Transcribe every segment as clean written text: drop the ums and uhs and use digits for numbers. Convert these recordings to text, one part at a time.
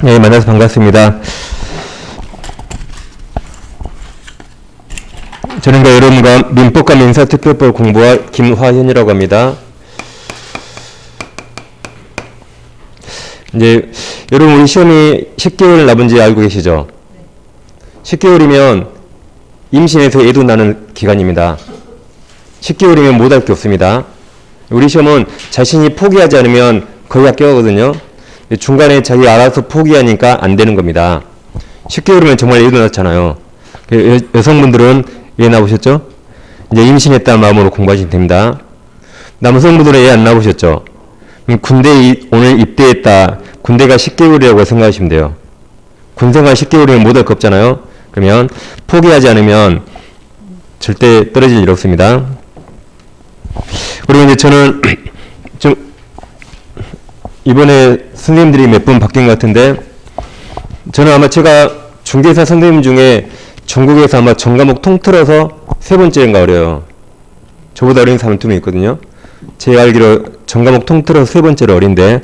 네, 만나서 반갑습니다. 저는 여러분과 민법과 민사특별법 공부할 김화현이라고 합니다. 이제 여러분 우리 시험이 10개월 남은지 알고 계시죠? 10개월이면 임신해서 애도 나는 기간입니다. 10개월이면 못할 게 없습니다. 우리 시험은 자신이 포기하지 않으면 거의 합격하거든요. 중간에 자기 알아서 포기하니까 안 되는 겁니다. 10개월이면 정말 애도 낳잖아요. 여성분들은 애 낳으셨죠? 이제 임신했다는 마음으로 공부하시면 됩니다. 남성분들은 애 안 낳으셨죠? 군대 오늘 입대했다. 군대가 10개월이라고 생각하시면 돼요. 군생활 10개월이면 못할 거 없잖아요. 그러면 포기하지 않으면 절대 떨어질 일 없습니다. 그리고 이제 저는 좀 이번에 선생님들이 몇 분 바뀐 것 같은데, 저는 아마 제가 중개사 선생님 중에 전국에서 아마 전과목 통틀어서 3번째인가 어려요. 저보다 어린 사람 2명 있거든요. 제가 알기로 전과목 통틀어서 3번째로 어린데,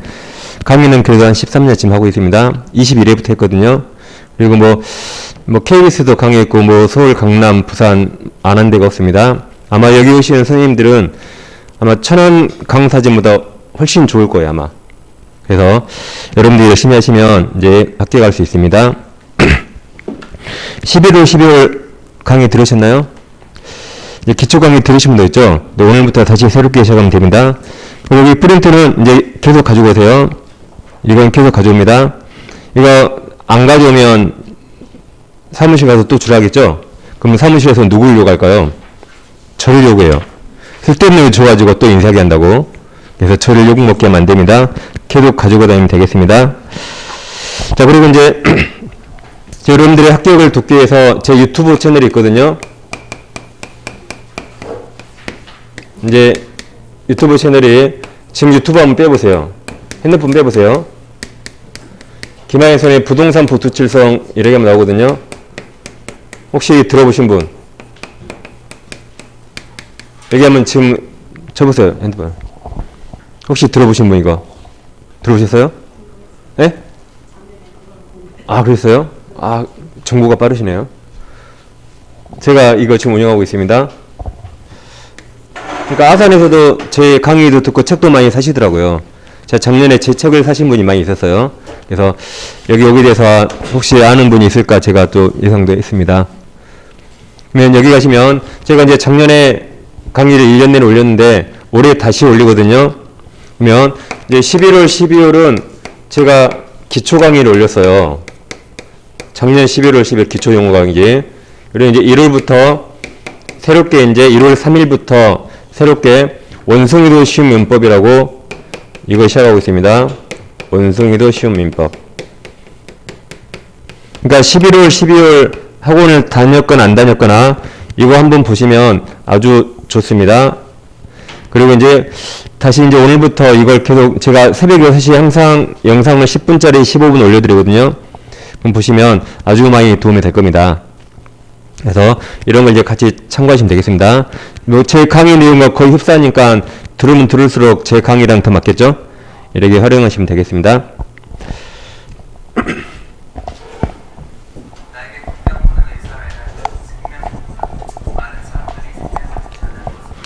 강의는 그래도 한 13년쯤 하고 있습니다. 21회부터 했거든요. 그리고 뭐 KBS도 강의했고, 서울, 강남, 부산 안 한 데가 없습니다. 아마 여기 오시는 선생님들은 아마 천안 강사진보다 훨씬 좋을 거예요, 아마. 그래서 여러분들이 열심히 하시면 이제 합격할 수 있습니다. 11월, 12월 강의 들으셨나요? 이제 기초 강의 들으신 분도 있죠? 네, 오늘부터 다시 새롭게 시작하면 됩니다. 여기 프린트는 이제 계속 가지고 오세요. 이건 계속 가져옵니다. 이거 안 가져오면 사무실 가서 또 주라겠죠? 그럼 사무실에서 누굴 요구할까요? 저를 요구해요. 쓸데없는 거 줘가지고 또 인사하게 한다고. 그래서 저를 욕먹게 하면 안 됩니다. 계속 가지고 다니면 되겠습니다. 자, 그리고 이제 여러분들의 합격을 돕기 위해서 제 유튜브 채널이 있거든요. 이제 유튜브 채널이, 지금 유튜브 한번 빼보세요. 핸드폰 빼보세요. 김하현선의 부동산 보투칠성 이렇게 하면 나오거든요. 혹시 들어보신 분? 여기 하면 지금 쳐보세요, 핸드폰. 혹시 들어보신 분 이거? 들어보셨어요? 네? 아, 그랬어요? 아, 정보가 빠르시네요. 제가 이거 지금 운영하고 있습니다. 그러니까 아산에서도 제 강의도 듣고 책도 많이 사시더라고요. 제가 작년에 제 책을 사신 분이 많이 있었어요. 그래서 여기 대해서 혹시 아는 분이 있을까 제가 또 예상도 했습니다. 그러면 여기 가시면 제가 이제 작년에 강의를 1년 내내 올렸는데 올해 다시 올리거든요. 그러면 이제 11월, 12월은 제가 기초 강의를 올렸어요. 작년 11월, 12월 기초 용어 강의. 그리고 이제 1월부터 새롭게 이제 1월 3일부터 새롭게 원숭이도 쉬운 민법이라고 이걸 시작하고 있습니다. 원숭이도 쉬운 민법. 그러니까 11월, 12월 학원을 다녔거나 안 다녔거나 이거 한번 보시면 아주 좋습니다. 그리고 이제 다시 이제 오늘부터 이걸 계속 제가 새벽 6시에 항상 영상을 10분짜리 15분 올려드리거든요. 그럼 보시면 아주 많이 도움이 될 겁니다. 그래서 이런 걸 이제 같이 참고하시면 되겠습니다. 뭐 제 강의 내용과 거의 흡사하니까 들으면 들을수록 제 강의랑 더 맞겠죠? 이렇게 활용하시면 되겠습니다.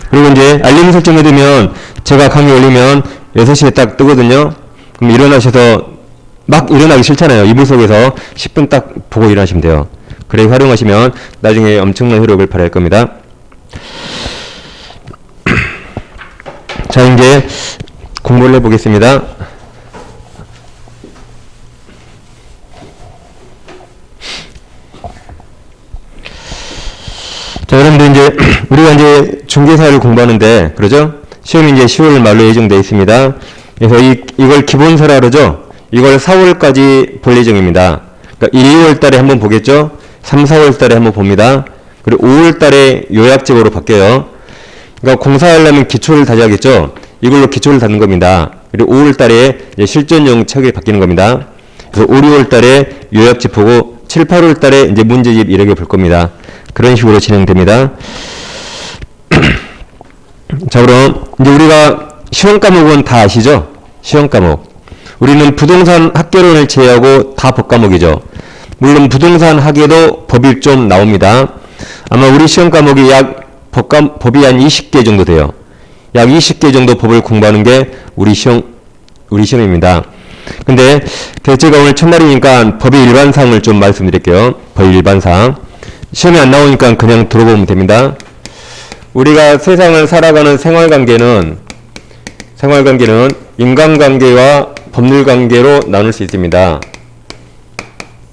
그리고 이제 알림 설정 해두면 제가 강의 올리면 6시에 딱 뜨거든요. 그럼 일어나셔서 막 일어나기 싫잖아요. 이불 속에서 10분 딱 보고 일어나시면 돼요. 그래 활용하시면 나중에 엄청난 효력을 발휘할 겁니다. 자, 이제 공부를 해보겠습니다. 자, 여러분들 이제 우리가 이제 중개사를 공부하는데, 그러죠? 시험이 이제 10월 말로 예정되어 있습니다. 그래서 이걸 기본서라 그러죠? 이걸 4월까지 볼 예정입니다. 그러니까 1, 2월 달에 한번 보겠죠? 3, 4월 달에 한번 봅니다. 그리고 5월 달에 요약집으로 바뀌어요. 그러니까 공사하려면 기초를 다져야겠죠? 이걸로 기초를 닫는 겁니다. 그리고 5월 달에 이제 실전용 책이 바뀌는 겁니다. 그래서 5, 6월 달에 요약집 보고 7, 8월 달에 이제 문제집 이렇게 볼 겁니다. 그런 식으로 진행됩니다. 자, 그럼 이제 우리가 시험 과목은 다 아시죠? 시험 과목. 우리는 부동산 학개론을 제외하고 다 법과목이죠. 물론 부동산 학에도 법이 좀 나옵니다. 아마 우리 시험 과목이 법이 한 20개 정도 돼요. 약 20개 정도 법을 공부하는 게 우리 시험입니다. 근데 제가 오늘 첫날이니까 법의 일반상을 좀 말씀드릴게요. 법 일반상. 시험에 안 나오니까 그냥 들어보면 됩니다. 우리가 세상을 살아가는 생활관계는 인간관계와 법률관계로 나눌 수 있습니다.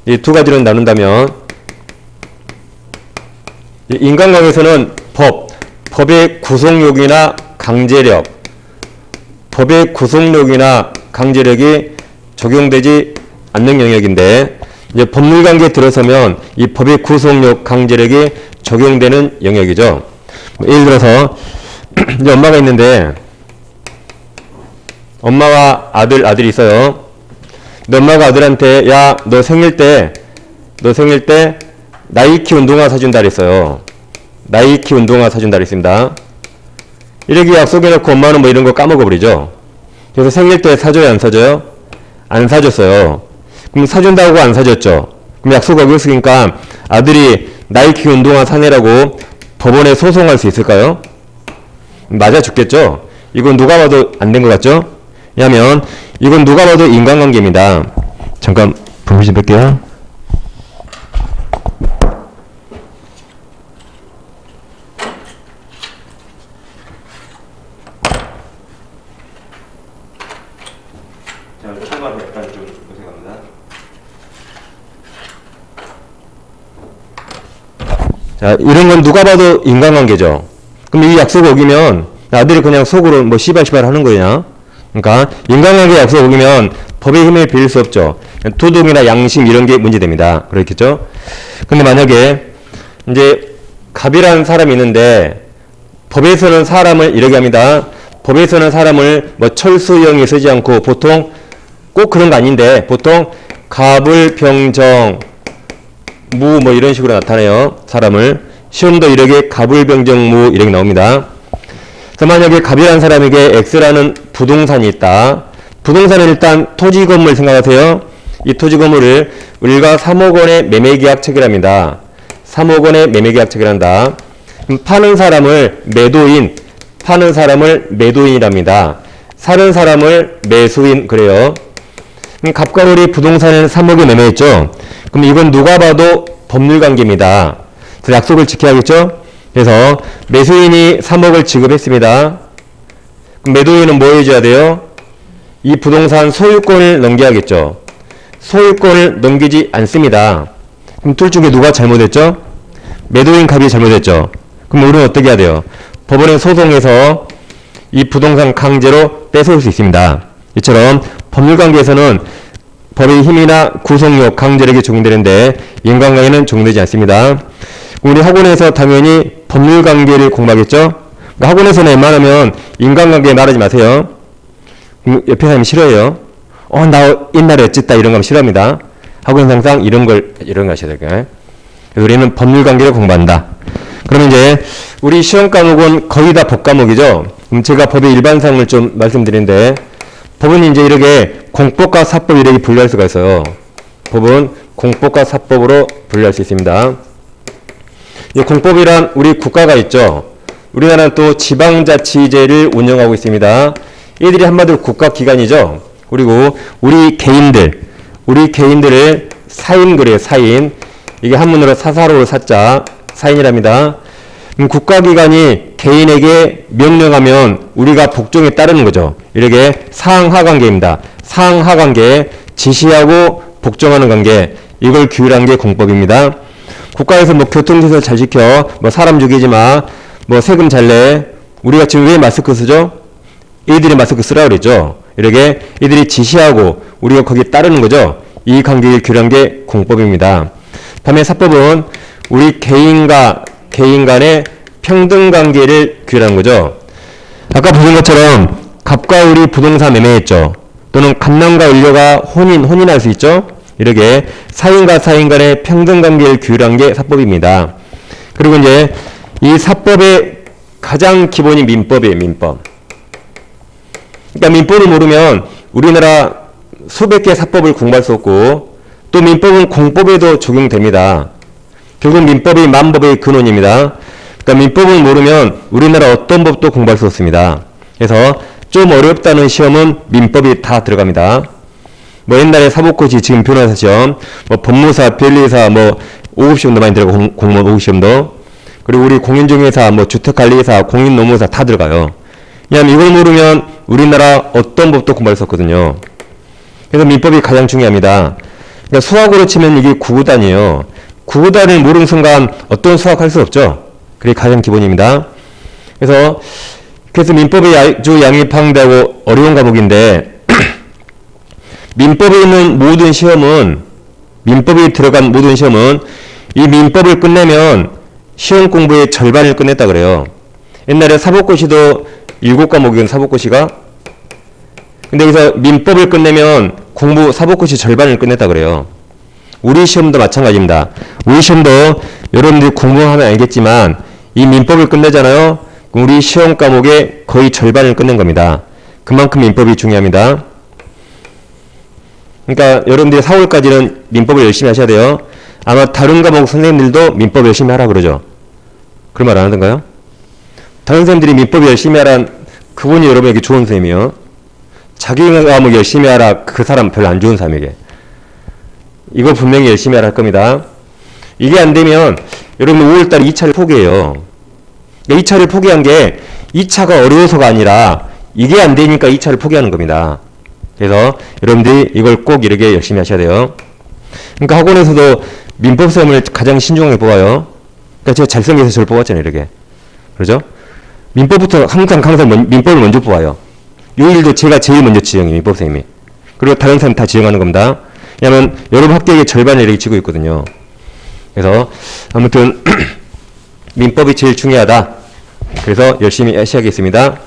이 두 가지로 나눈다면 인간관계에서는 법의 구속력이나 강제력이 적용되지 않는 영역인데 이제 법률관계에 들어서면 이 법의 구속력, 강제력이 적용되는 영역이죠. 예를 들어서 이제 엄마가 있는데 엄마와 아들이 있어요. 근데 엄마가 아들한테 야, 너 생일 때 나이키 운동화 사준다 그랬어요. 나이키 운동화 사준다 그랬습니다. 이렇게 약속해놓고 엄마는 뭐 이런 거 까먹어버리죠. 그래서 생일 때 사줘요, 안 사줘요? 안 사줬어요. 그럼 사준다고 안 사줬죠. 그럼 약속 어겼으니까 아들이 나이키 운동화 사내라고 법원에 소송할 수 있을까요? 맞아 죽겠죠? 이건 누가 봐도 안 된 것 같죠? 왜냐하면 이건 누가 봐도 인간관계입니다. 잠깐 불 좀 뺄게요. 자, 이런 건 누가 봐도 인간관계죠. 그럼 이 약속 어기면 아들이 그냥 속으로 뭐 시발 하는 거냐? 그러니까 인간관계 약속 어기면 법의 힘을 빌릴 수 없죠. 도덕이나 양심 이런 게 문제됩니다. 그렇겠죠? 근데 만약에 이제 갑이라는 사람이 있는데 법에서는 사람을 이렇게 합니다. 법에서는 사람을 뭐 철수형에 쓰지 않고 보통 꼭 그런 거 아닌데 보통 갑을 병정 무 뭐 이런 식으로 나타내요. 사람을. 시험도 이렇게 갑을병정무 이렇게 나옵니다. 그래서 만약에 갑이라는 사람에게 X라는 부동산이 있다. 부동산은 일단 토지 건물 생각하세요. 이 토지 건물을 우리가 3억 원의 매매계약 체결합니다. 3억 원의 매매계약 체결한다. 그럼 파는 사람을 매도인이랍니다. 사는 사람을 매수인 그래요. 그럼 갑과 을이 부동산을 3억에 매매했죠. 그럼 이건 누가 봐도 법률관계입니다. 그래서 약속을 지켜야겠죠. 그래서 매수인이 3억을 지급했습니다. 그럼 매도인은 뭐 해줘야 돼요? 이 부동산 소유권을 넘겨야겠죠. 소유권을 넘기지 않습니다. 그럼 둘 중에 누가 잘못했죠? 매도인 갑이 잘못했죠. 그럼 우리는 어떻게 해야 돼요? 법원에 소송해서 이 부동산 강제로 뺏어올 수 있습니다. 이처럼 법률관계에서는 법의 힘이나 구속력, 강제력이 적용되는데 인간관계는 적용되지 않습니다. 우리 학원에서 당연히 법률관계를 공부하겠죠? 그러니까 학원에서는 웬만하면 인간관계 말하지 마세요. 옆에 사람이 싫어해요. 나 옛날에 어쨌다 이런 거 하면 싫어합니다. 학원에서 항상 이런 거 하셔야 될까요? 그래서 우리는 법률관계를 공부한다. 그러면 이제 우리 시험 과목은 거의 다 법 과목이죠? 그럼 제가 법의 일반상을 좀 말씀드리는데 법은 이제 이렇게 공법과 사법 이렇게 분류할 수가 있어요. 법은 공법과 사법으로 분류할 수 있습니다. 이 공법이란 우리 국가가 있죠. 우리나라는 또 지방자치제를 운영하고 있습니다. 이들이 한마디로 국가기관이죠. 그리고 우리 개인들을 사인 그래요. 사인. 이게 한문으로 사사로울 사자 사인이랍니다. 국가기관이 개인에게 명령하면 우리가 복종에 따르는 거죠. 이렇게 상하관계입니다. 상하관계, 지시하고 복종하는 관계, 이걸 규율한 게 공법입니다. 국가에서 뭐 교통시설 잘 지켜, 뭐 사람 죽이지 마, 뭐 세금 잘 내. 우리가 지금 왜 마스크 쓰죠? 이들이 마스크 쓰라고 그랬죠. 이렇게 이들이 지시하고 우리가 거기에 따르는 거죠. 이 관계를 규율한 게 공법입니다. 다음에 사법은 우리 개인 간의 평등관계를 규율하는 거죠. 아까 보신 것처럼 갑과 을이 부동산 매매했죠. 또는 갑남과 을녀가 혼인할 수 있죠. 이렇게 사인과 사인 간의 평등관계를 규율한 게 사법입니다. 그리고 이제 이 사법의 가장 기본이 민법이에요. 민법. 그러니까 민법을 모르면 우리나라 수백 개의 사법을 공부할 수 없고 또 민법은 공법에도 적용됩니다. 결국 민법이 만법의 근원입니다. 그러니까 민법을 모르면 우리나라 어떤 법도 공부할 수 없습니다. 그래서 좀 어렵다는 시험은 민법이 다 들어갑니다. 뭐 옛날에 사법고시, 지금 변호사 시험, 뭐 법무사, 변리사, 뭐 5급 시험도 많이 들어가고 공무원 5급 시험도, 그리고 우리 공인중개사, 뭐 주택관리사, 공인노무사 다 들어가요. 왜냐하면 이걸 모르면 우리나라 어떤 법도 공부할 수 없거든요. 그래서 민법이 가장 중요합니다. 그러니까 수학으로 치면 이게 구구단이에요. 구구단을 모르는 순간 어떤 수학 할 수 없죠. 그게 가장 기본입니다. 그래서 민법이 아주 양립하고 어려운 과목인데 민법에 있는 모든 시험은, 민법이 들어간 모든 시험은 이 민법을 끝내면 시험 공부의 절반을 끝냈다 그래요. 옛날에 사법고시도 7과목이건 사법고시가, 근데 여기서 민법을 끝내면 공부 사법고시 절반을 끝냈다 그래요. 우리 시험도 마찬가지입니다. 우리 시험도 여러분들이 공부하면 알겠지만 이 민법을 끝내잖아요. 우리 시험 과목의 거의 절반을 끝낸 겁니다. 그만큼 민법이 중요합니다. 그러니까 여러분들이 4월까지는 민법을 열심히 하셔야 돼요. 아마 다른 과목 선생님들도 민법 열심히 하라 그러죠. 그런 말 안 하던가요? 다른 선생님들이 민법 열심히 하란 그분이 여러분에게 좋은 선생님이요. 자기 과목 열심히 하라 그 사람 별로 안 좋은 사람에게. 이거 분명히 열심히 하라 할 겁니다. 이게 안 되면 여러분 5월달에 2차를 포기해요. 2차를 포기한 게 2차가 어려워서가 아니라 이게 안 되니까 2차를 포기하는 겁니다. 그래서 여러분들이 이걸 꼭 이렇게 열심히 하셔야 돼요. 그러니까 학원에서도 민법 시험을 가장 신중하게 뽑아요. 그러니까 제가 잘생겨서 저를 뽑았잖아요, 이렇게. 그러죠? 민법부터 항상 민법을 먼저 뽑아요. 요 일도 제가 제일 먼저 지정해요, 민법 선생님이. 그리고 다른 사람 다 지정하는 겁니다. 왜냐면 여러분 합격의 절반을 이렇게 치고 있거든요. 그래서 아무튼 민법이 제일 중요하다. 그래서 열심히 하셔야겠습니다.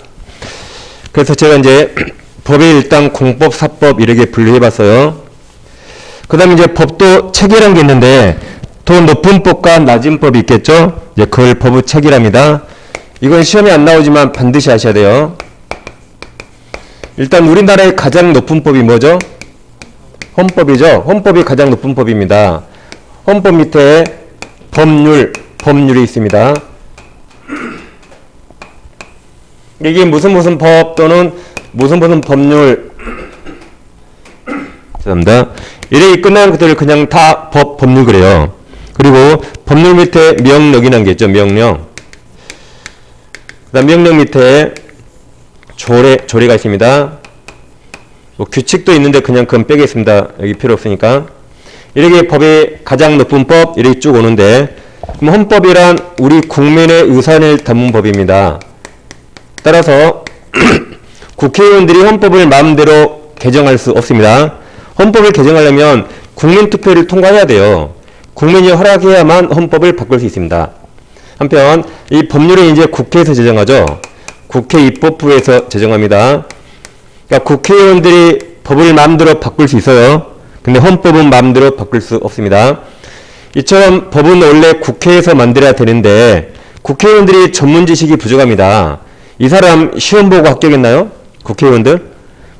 그래서 제가 이제 법에 일단 공법, 사법 이렇게 분류해봤어요. 그 다음에 이제 법도 체계라는 게 있는데 더 높은 법과 낮은 법이 있겠죠. 이제 그걸 법의 체계랍니다. 이건 시험에 안 나오지만 반드시 아셔야 돼요. 일단 우리나라의 가장 높은 법이 뭐죠? 헌법이죠. 헌법이 가장 높은 법입니다. 헌법 밑에 법률이 있습니다. 이게 무슨 법 또는 무슨 법률, 죄송합니다. 이렇게 끝나는 것들을 그냥 다 법률 그래요. 그리고 법률 밑에 명령이라는 게 있죠. 명령. 그 다음 명령 밑에 조례가 있습니다. 뭐 규칙도 있는데 그냥 그건 빼겠습니다. 여기 필요 없으니까. 이렇게 법의 가장 높은 법 이렇게 쭉 오는데, 그럼 헌법이란 우리 국민의 의사를 담은 법입니다. 따라서 국회의원들이 헌법을 마음대로 개정할 수 없습니다. 헌법을 개정하려면 국민투표를 통과해야 돼요. 국민이 허락해야만 헌법을 바꿀 수 있습니다. 한편 이 법률은 이제 국회에서 제정하죠. 국회 입법부에서 제정합니다. 그러니까 국회의원들이 법을 마음대로 바꿀 수 있어요. 근데 헌법은 마음대로 바꿀 수 없습니다. 이처럼 법은 원래 국회에서 만들어야 되는데 국회의원들이 전문 지식이 부족합니다. 이 사람 시험 보고 합격했나요? 국회의원들?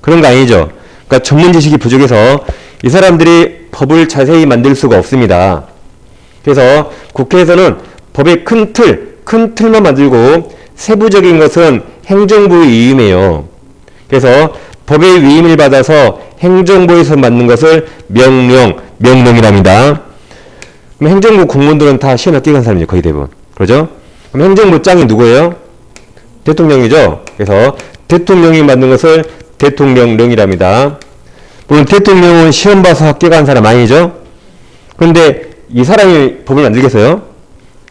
그런 거 아니죠. 그러니까 전문 지식이 부족해서 이 사람들이 법을 자세히 만들 수가 없습니다. 그래서 국회에서는 법의 큰 틀만 만들고 세부적인 것은 행정부의 위임이에요. 그래서 법의 위임을 받아서 행정부에서 만든 것을 명령이랍니다. 그럼 행정부 공무원들은 다 시험에 합격한 사람이죠. 거의 대부분. 그러죠? 그럼 행정부 짱이 누구예요? 대통령이죠. 그래서 대통령이 만든 것을 대통령령이랍니다. 물론 대통령은 시험 봐서 합격한 사람 아니죠. 그런데 이 사람이 법을 만들겠어요?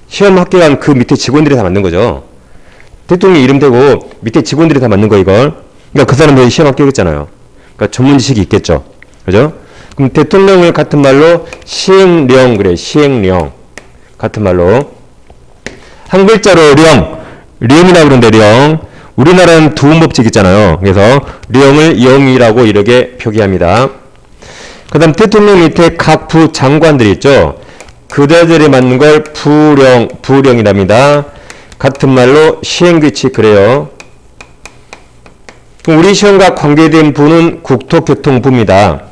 시험 합격한 그 밑에 직원들이 다 만든 거죠. 대통령 이름 대고 밑에 직원들이 다 만든 거 이걸. 그러니까 그 사람들이 시험 합격했잖아요. 그러니까 전문 지식이 있겠죠. 그죠? 그럼 대통령을 같은 말로 시행령 그래. 시행령. 같은 말로. 한 글자로 령이라고 그러는데 령. 우리나라는 두음법칙 있잖아요. 그래서 령을 영이라고 이렇게 표기합니다. 그 다음 대통령 밑에 각 부 장관들이 있죠. 그대들이 맞는 걸 부령이랍니다. 같은 말로 시행규칙 그래요. 그럼 우리 시험과 관계된 부는 국토교통부입니다.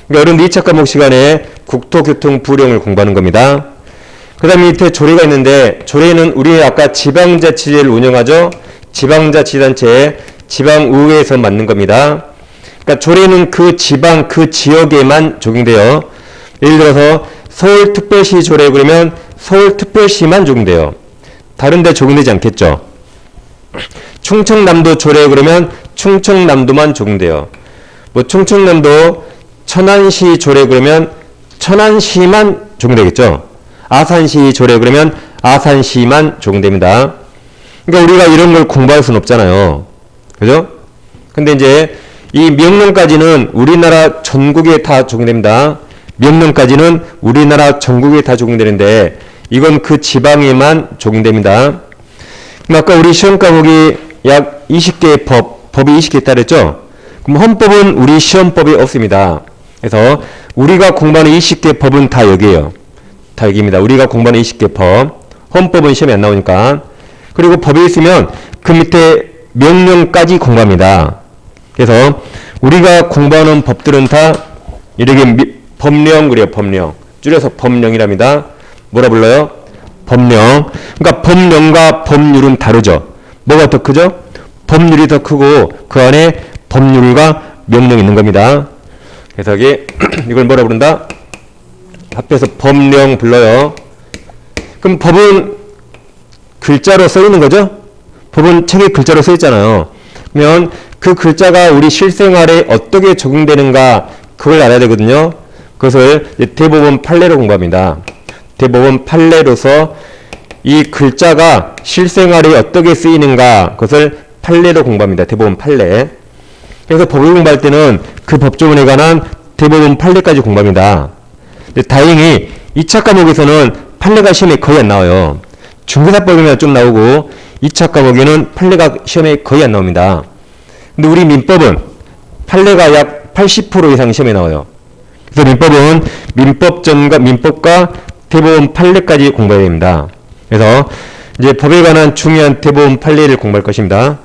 그러니까 여러분 2차 과목 시간에 국토교통부령을 공부하는 겁니다. 그 다음에 밑에 조례가 있는데 조례는 우리 아까 지방자치제를 운영하죠. 지방자치단체 지방의회에서 만든 겁니다. 그러니까 조례는 그 지방 그 지역에만 적용돼요. 예를 들어서 서울특별시 조례 그러면 서울특별시만 적용돼요. 다른 데 적용되지 않겠죠. 충청남도 조례 그러면 충청남도만 적용돼요. 뭐 충청남도 천안시 조례 그러면 천안시만 적용되겠죠. 아산시 조례 그러면 아산시만 적용됩니다. 그러니까 우리가 이런 걸 공부할 수는 없잖아요. 그죠? 근데 이제 이 명령까지는 우리나라 전국에 다 적용됩니다. 명령까지는 우리나라 전국에 다 적용되는데 이건 그 지방에만 적용됩니다. 그럼 아까 우리 시험 과목이 약 20개의 법이 20개 있다 그랬죠? 그럼 헌법은 우리 시험법이 없습니다. 그래서 우리가 공부하는 20개 법은 다 여기에요. 다 여기입니다. 우리가 공부하는 20개 법. 헌법은 시험에 안 나오니까. 그리고 법이 있으면 그 밑에 명령까지 공부합니다. 그래서 우리가 공부하는 법들은 다 이렇게 법령 그래요. 법령. 줄여서 법령이랍니다. 뭐라 불러요? 법령. 그러니까 법령과 법률은 다르죠. 뭐가 더 크죠? 법률이 더 크고 그 안에 법률과 명령이 있는 겁니다. 그래서 여기 이걸 뭐라 부른다? 합해서 법령 불러요. 그럼 법은 글자로 써 있는 거죠? 법은 책에 글자로 써 있잖아요. 그러면 그 글자가 우리 실생활에 어떻게 적용되는가 그걸 알아야 되거든요. 그것을 대법원 판례로 공부합니다. 대법원 판례로서 이 글자가 실생활에 어떻게 쓰이는가 그것을 판례로 공부합니다. 대법원 판례. 그래서 법을 공부할 때는 그 법조문에 관한 대법원 판례까지 공부합니다. 근데 다행히 2차 과목에서는 판례가 시험에 거의 안 나와요. 중개사법이면 좀 나오고 2차 과목에는 판례가 시험에 거의 안 나옵니다. 근데 우리 민법은 판례가 약 80% 이상 시험에 나와요. 그래서 민법은 민법과 대법원 판례까지 공부해야 됩니다. 그래서 이제 법에 관한 중요한 대법원 판례를 공부할 것입니다.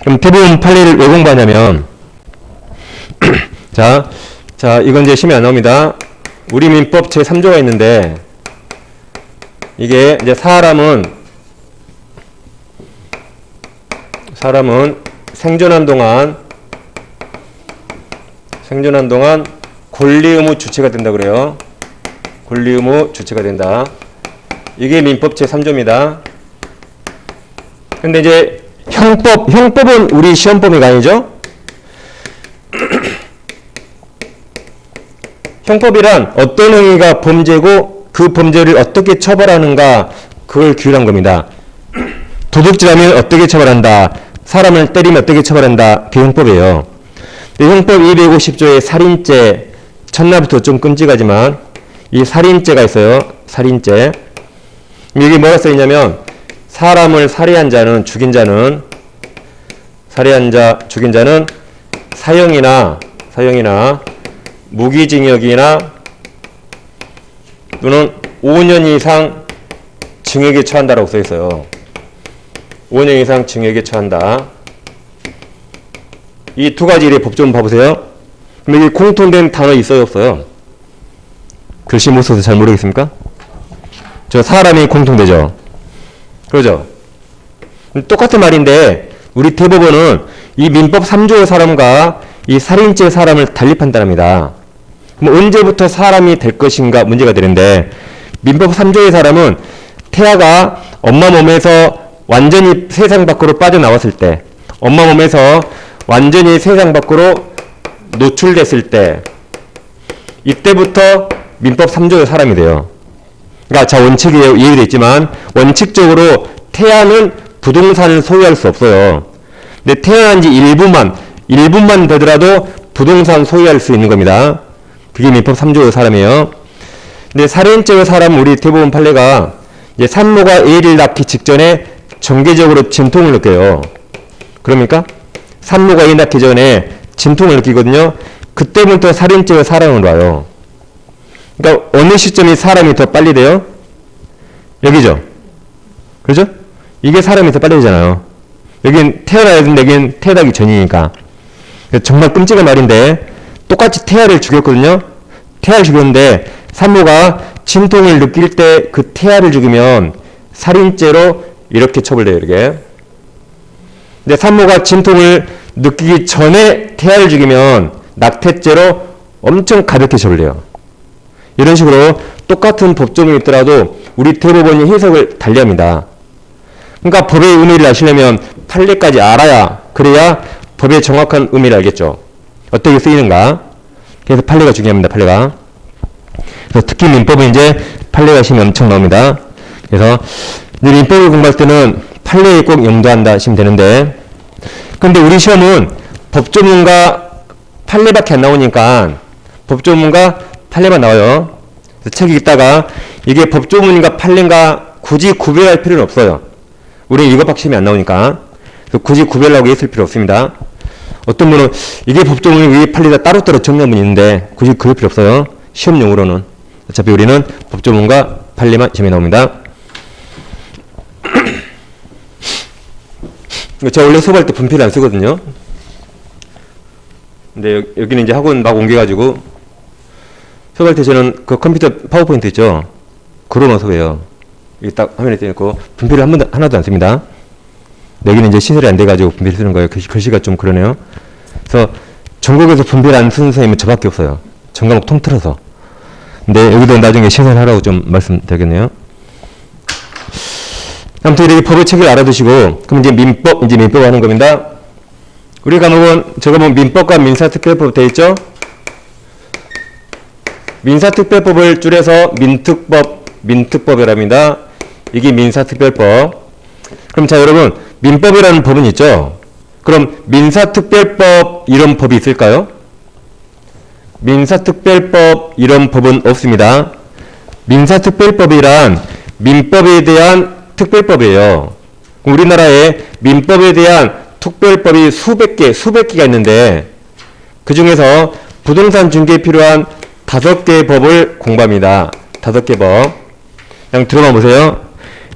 그럼 대법원 판례를 왜 공부하냐면 자 이건 이제 시험에 안 나옵니다. 우리 민법 제3조가 있는데 이게 이제 사람은 생존한 동안 권리 의무 주체가 된다 그래요. 권리 의무 주체가 된다. 이게 민법 제3조입니다. 근데 이제 형법은 우리 시험법이 아니죠? 형법이란 어떤 행위가 범죄고 그 범죄를 어떻게 처벌하는가 그걸 규율한 겁니다. 도둑질하면 어떻게 처벌한다. 사람을 때리면 어떻게 처벌한다. 그게 형법이에요. 형법 250조에 살인죄 첫날부터 좀 끔찍하지만 이 살인죄가 있어요. 살인죄. 이게 뭐가 써있냐면 사람을 살해한 자는 죽인 자는 사형이나 무기징역이나 또는 5년 이상 징역에 처한다라고 써 있어요. 5년 이상 징역에 처한다. 이 두 가지 일의 법 좀 봐보세요. 근데 이 공통된 단어 있어요, 없어요? 글씨 못 써서 잘 모르겠습니까? 저 사람이 공통되죠. 그러죠? 똑같은 말인데 우리 대법원은 이 민법 3조의 사람과 이 살인죄 사람을 달리 판단합니다. 그럼 언제부터 사람이 될 것인가 문제가 되는데 민법 3조의 사람은 태아가 엄마 몸에서 완전히 세상 밖으로 빠져나왔을 때, 엄마 몸에서 완전히 세상 밖으로 노출됐을 때, 이때부터 민법 3조의 사람이 돼요. 그러니까 자 원칙이 이해되어 있지만 원칙적으로 태아는 부동산을 소유할 수 없어요. 근데 태어난 지 1분만 되더라도 부동산 소유할 수 있는 겁니다. 그게 민법 3조의 사람이에요. 근데 살인죄의 사람 우리 대법원 판례가 이제 산모가 애를 낳기 직전에 정기적으로 진통을 느껴요. 그럽니까? 산모가 애 낳기 전에 진통을 느끼거든요. 그때부터 살인죄의 사람으로 와요. 그러니까 어느 시점이 사람이 더 빨리 돼요? 여기죠? 그죠? 이게 사람이 더 빨리 되잖아요. 여긴 태어나야 되는데 여긴 태어나기 전이니까. 정말 끔찍한 말인데 똑같이 태아를 죽였거든요. 태아를 죽였는데 산모가 진통을 느낄 때 그 태아를 죽이면 살인죄로 이렇게 처벌돼요. 이렇게. 근데 산모가 진통을 느끼기 전에 태아를 죽이면 낙태죄로 엄청 가볍게 처벌돼요. 이런 식으로 똑같은 법조문이 있더라도 우리 대법원이 해석을 달리합니다. 그러니까 법의 의미를 아시려면 판례까지 알아야, 그래야 법의 정확한 의미를 알겠죠. 어떻게 쓰이는가. 그래서 판례가 중요합니다. 판례가. 그래서 특히 민법은 이제 판례가 시험에 엄청 나옵니다. 그래서 민법을 공부할 때는 판례에 꼭 염두한다 하시면 되는데, 근데 우리 시험은 법조문과 판례밖에 안 나오니까 법조문과 판례만 나와요. 그래서 책이 있다가 이게 법조문인가 판례인가 굳이 구별할 필요는 없어요. 우리는 이것밖에 시험이 안 나오니까. 그래서 굳이 구별하고 있을 필요 없습니다. 어떤 분은 이게 법조문이고 이게 판례다 따로따로 정리한 분이 있는데 굳이 그럴 필요 없어요. 시험용으로는. 어차피 우리는 법조문과 판례만 시험에 나옵니다. 제가 원래 수업할 때 분필을 안 쓰거든요. 근데 여기는 이제 학원 막 옮겨가지고 수업할 때 저는 그 컴퓨터 파워포인트 있죠. 그로만 수업해요. 여기 딱 화면에 띄어있고 분필을 하나도 안 씁니다. 여기는 이제 시설이 안 돼가지고 분필 쓰는 거예요. 글씨가 좀 그러네요. 그래서 전국에서 분필 안 쓰는 선생님은 저밖에 없어요. 전 과목 통틀어서. 근데 여기도 나중에 시설하라고 좀 말씀드리겠네요. 아무튼 이렇게 법의 책을 알아두시고, 그럼 이제 민법 하는 겁니다. 우리 과목은, 저거 보면 민법과 민사특별법 되어 있죠? 민사특별법을 줄여서 민특법이라 합니다. 이게 민사특별법. 그럼 자, 여러분, 민법이라는 법은 있죠? 그럼 민사특별법 이런 법이 있을까요? 민사특별법 이런 법은 없습니다. 민사특별법이란 민법에 대한 특별법이에요. 우리나라에 민법에 대한 특별법이 수백 개가 있는데 그 중에서 부동산 중개에 필요한 5개의 법을 공부합니다. 5개 법. 그냥 들어만 보세요.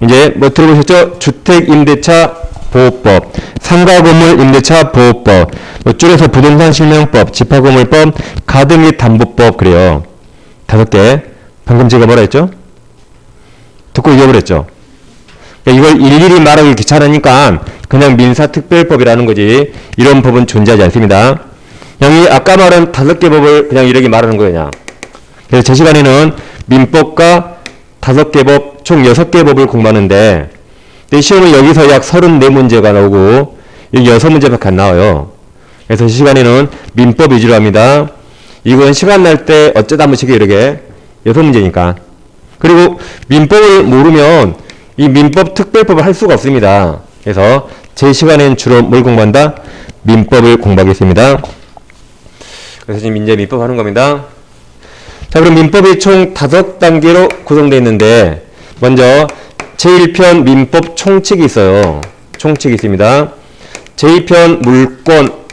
이제 뭐 들어보셨죠? 주택임대차 보호법, 상가건물임대차 보호법, 뭐 줄여서 부동산실명법, 집합건물법, 가등 및 담보법, 그래요. 5개. 방금 제가 뭐라 했죠? 듣고 잊어버렸죠? 이걸 일일이 말하기 귀찮으니까 그냥 민사특별법이라는 거지, 이런 법은 존재하지 않습니다. 그냥 이 아까 말한 5개 법을 그냥 이렇게 말하는 거예요. 그냥. 그래서 제 시간에는 민법과 5개 법, 총 6개 법을 공부하는데 시험은 여기서 약 34문제가 나오고 여기 6문제밖에 안 나와요. 그래서 이 시간에는 민법 위주로 합니다. 이건 시간 날 때 어쩌다 한 번씩 이렇게 6문제니까. 그리고 민법을 모르면 이 민법 특별법을 할 수가 없습니다. 그래서 제 시간엔 주로 뭘 공부한다? 민법을 공부하겠습니다. 그래서 지금 이제 민법 하는 겁니다. 자, 그럼 민법이 총 5단계로 구성되어 있는데 먼저 제1편 민법 총칙이 있어요. 총칙이 있습니다. 제2편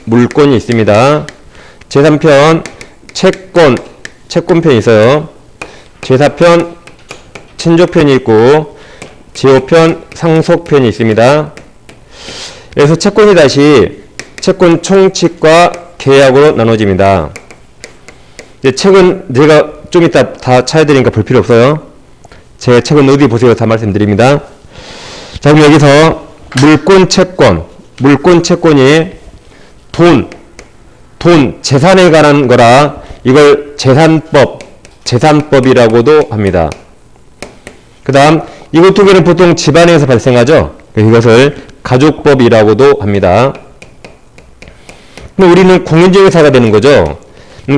물권이 있습니다. 제3편 채권편이 있어요. 제4편 친족편이 있고 제5편 상속편이 있습니다. 그래서 채권이 다시 채권 총칙과 계약으로 나눠집니다. 책은 제가 좀 이따 다 찾아야 되니까 볼 필요 없어요. 제 책은 어디 보세요. 다 말씀드립니다. 자, 그럼 여기서 물권 채권이 돈, 재산에 관한 거라 이걸 재산법이라고도 합니다. 그 다음 이것 두 개는 보통 집안에서 발생하죠. 이것을 가족법이라고도 합니다. 그럼 우리는 공인중개사가 되는 거죠.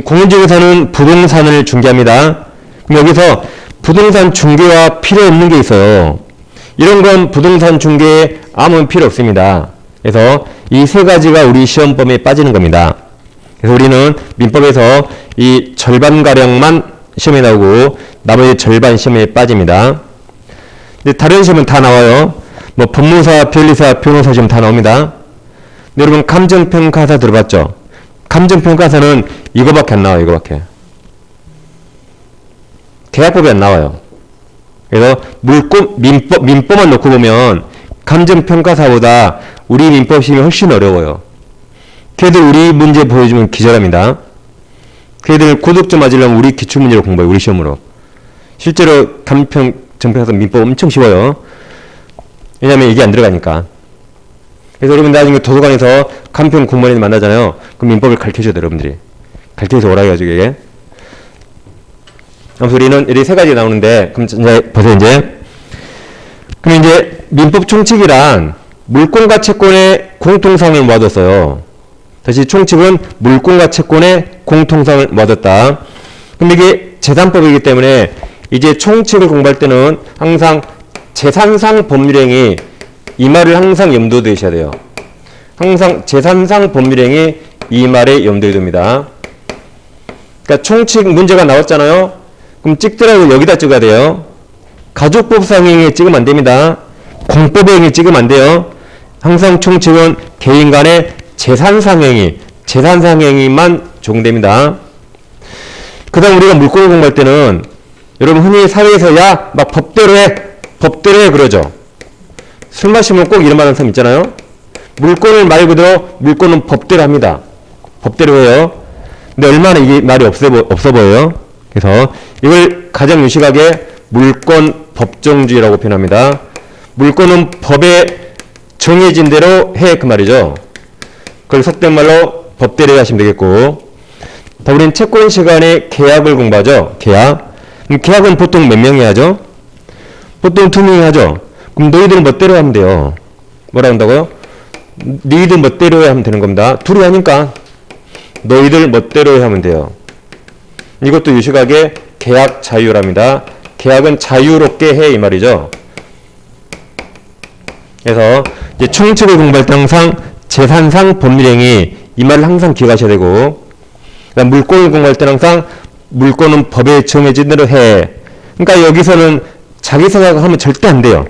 공인중개사는 부동산을 중개합니다. 그럼 여기서 부동산 중개와 필요 없는 게 있어요. 이런 건 부동산 중개에 아무 필요 없습니다. 그래서 이 3가지가 우리 시험범위에 빠지는 겁니다. 그래서 우리는 민법에서 이 절반가량만 시험에 나오고 나머지 절반 시험에 빠집니다. 근데 다른 시험은 다 나와요. 뭐 법무사, 변리사, 변호사 시험 다 나옵니다. 근데 여러분 감정평가사 들어봤죠? 감정평가사는 이거밖에 안 나와요. 이거밖에. 계약법이 안 나와요. 그래서 민법만 놓고 보면 감정평가사보다 우리 민법 시험이 훨씬 어려워요. 걔들 우리 문제 보여주면 기절합니다. 걔들 고득 좀 맞으려면 우리 기출문제로 공부해요. 우리 시험으로. 실제로 감정평가사 민법 엄청 쉬워요. 왜냐면 이게 안 들어가니까. 그래서 여러분 나중에 도서관에서 간편 공무원을 만나잖아요. 그럼 민법을 가르쳐줘야 돼요. 여러분들이. 가르쳐서 오라 해가지고 이게. 아무튼 우리는 이렇게 세 가지 나오는데 그럼 이제 보세요 이제. 그럼 이제 민법 총칙이란 물권과 채권의 공통성을 모아뒀어요. 다시 총칙은 물권과 채권의 공통성을 모아뒀다. 그럼 이게 재산법이기 때문에 이제 총칙을 공부할 때는 항상 재산상 법률행위 이 말을 항상 염두에 두셔야 돼요. 항상 재산상 법률행위 이 말에 염두에 둡니다. 그러니까 총칙 문제가 나왔잖아요. 그럼 찍더라도 여기다 찍어야 돼요. 가족법상행위 찍으면 안 됩니다. 공법행위 찍으면 안 돼요. 항상 총칙은 개인 간의 재산상행위, 재산상행위만 적용됩니다. 그 다음 우리가 물권을 공부할 때는 여러분 흔히 사회에서 야, 막 법대로 해, 법대로 해 그러죠. 술 마시면 꼭 이런 말 하는 사람 있잖아요. 물권을 말 그대로 물권은 법대로 합니다. 법대로 해요. 근데 얼마나 이게 말이 없어 보여요. 그래서 이걸 가장 유식하게 물권 법정주의라고 표현합니다. 물권은 법에 정해진 대로 해 그 말이죠. 그걸 속된 말로 법대로 하시면 되겠고. 다 우리는 채권 시간에 계약을 공부하죠. 계약. 계약은 보통 몇 명이 하죠? 보통 2명이 하죠. 그럼 너희들은 멋대로 하면 돼요. 뭐라 한다고요? 너희들 멋대로 하면 되는 겁니다. 둘이 하니까 너희들 멋대로 하면 돼요. 이것도 유식하게 계약 자유랍니다. 계약은 자유롭게 해 이 말이죠. 그래서 이제 총칙을 공부할 때 항상 재산상 법률행위 이 말을 항상 기억하셔야 되고, 그다음 물권을 공부할 때는 항상 물권은 법에 정해진 대로 해. 그러니까 여기서는 자기 생각을 하면 절대 안 돼요.